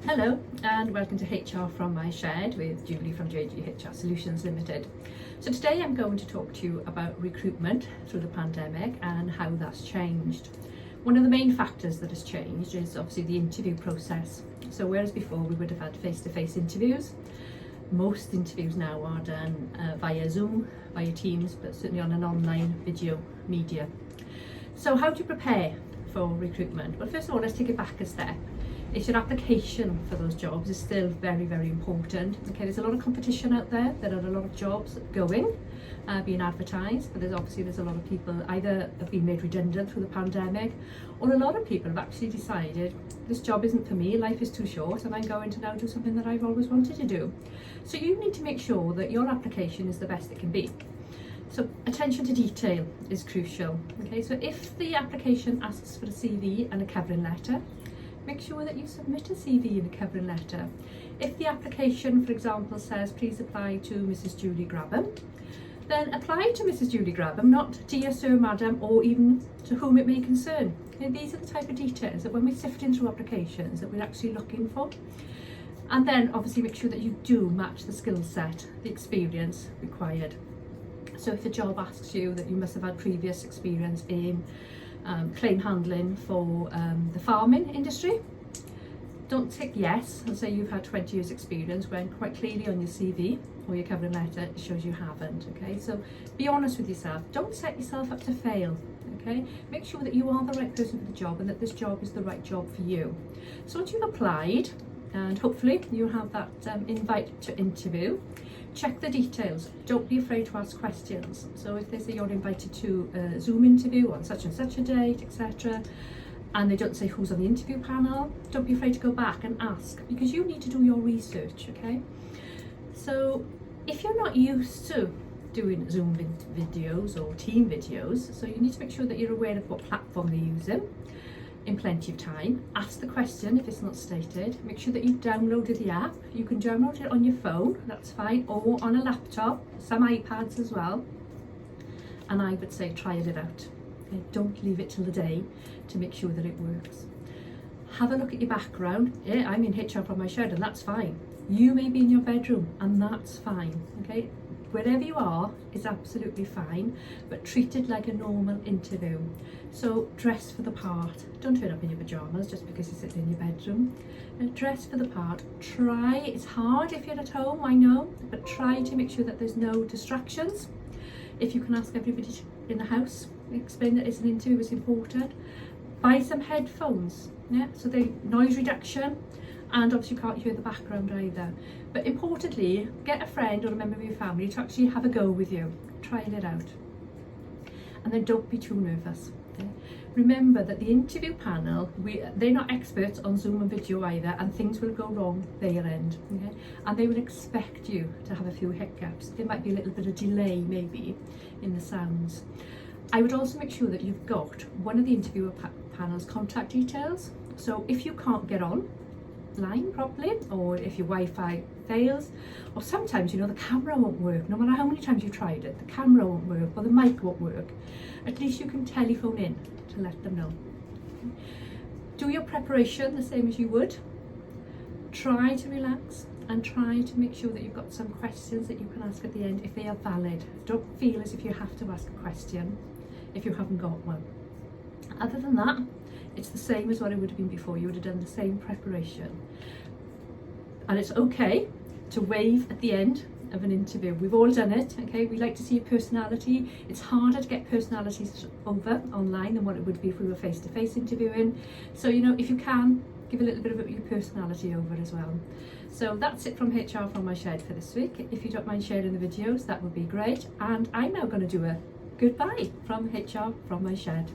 Hello and welcome to HR from my shed with Julie from JG HR Solutions Limited. So today I'm going to talk to you about recruitment through the pandemic and how that's changed. One of the main factors that has changed is obviously the interview process. So whereas before we would have had face-to-face interviews, most interviews now are done via Zoom, via Teams, but certainly on an online video media. So how do you prepare for recruitment? Well, first of all, let's take it back a step. It's your application for those jobs is still very, very important. Okay, there's a lot of competition out there. There are a lot of jobs going, being advertised, but there's a lot of people either have been made redundant through the pandemic, or a lot of people have actually decided this job isn't for me, life is too short, and I'm going to now do something that I've always wanted to do. So you need to make sure that your application is the best it can be. So attention to detail is crucial. Okay, so if the application asks for a CV and a covering letter, make sure that you submit a CV and a covering letter. If the application, for example, says please apply to Mrs. Julie Grabham, then apply to Mrs. Julie Grabham, not dear sir, madam, or even to whom it may concern. Okay, these are the type of details that when we're sifting through applications that we're actually looking for. And then obviously make sure that you do match the skill set, the experience required. So if the job asks you that you must have had previous experience in claim handling for the farming industry, don't tick yes and say you've had 20 years experience when quite clearly on your CV or your covering letter it shows you haven't. Okay, so be honest with yourself, don't set yourself up to fail. Okay, make sure that you are the right person for the job and that this job is the right job for you. So once you've applied and hopefully you have that invite to interview, check the details. Don't be afraid to ask questions. So if they say you're invited to a Zoom interview on such and such a date, etc., and they don't say who's on the interview panel, don't be afraid to go back and ask, because you need to do your research. Okay, so if you're not used to doing Zoom videos or team videos, so you need to make sure that you're aware of what platform they're using in plenty of time. Ask the question if it's not stated. Make sure that you've downloaded the app. You can download it on your phone, that's fine, or on a laptop, some iPads as well. And I would say try it out. Okay? Don't leave it till the day to make sure that it works. Have a look at your background. Yeah, I'm in HR from my shed and that's fine. You may be in your bedroom and that's fine. Okay, wherever you are is absolutely fine, but treat it like a normal interview. So dress for the part. Don't turn up in your pajamas just because you sit in your bedroom. Dress for the part. Try, it's hard if you're at home, I know, but try to make sure that there's no distractions. If you can ask everybody in the house, explain that it's an interview, it's important. Buy some headphones, yeah, so they noise reduction, and obviously you can't hear the background either. But importantly, get a friend or a member of your family to actually have a go with you, trying it out. And then don't be too nervous. Okay? Remember that the interview panel, they're not experts on Zoom and video either, and things will go wrong their end. Okay? And they will expect you to have a few hiccups. There might be a little bit of delay maybe in the sounds. I would also make sure that you've got one of the interviewer panel's contact details. So if you can't get on line properly, or if your Wi-Fi fails, or sometimes the camera won't work, no matter how many times you've tried it, the camera won't work or the mic won't work, at least you can telephone in to let them know. Do your preparation the same as you would. Try to relax and try to make sure that you've got some questions that you can ask at the end if they are valid. Don't feel as if you have to ask a question if you haven't got one. Other than that, it's the same as what it would have been before. You would have done the same preparation. And it's okay to wave at the end of an interview. We've all done it, okay? We like to see your personality. It's harder to get personalities over online than what it would be if we were face-to-face interviewing. So, if you can, give a little bit of your personality over as well. So that's it from HR from my shed for this week. If you don't mind sharing the videos, that would be great. And I'm now going to do a goodbye from HR from my shed.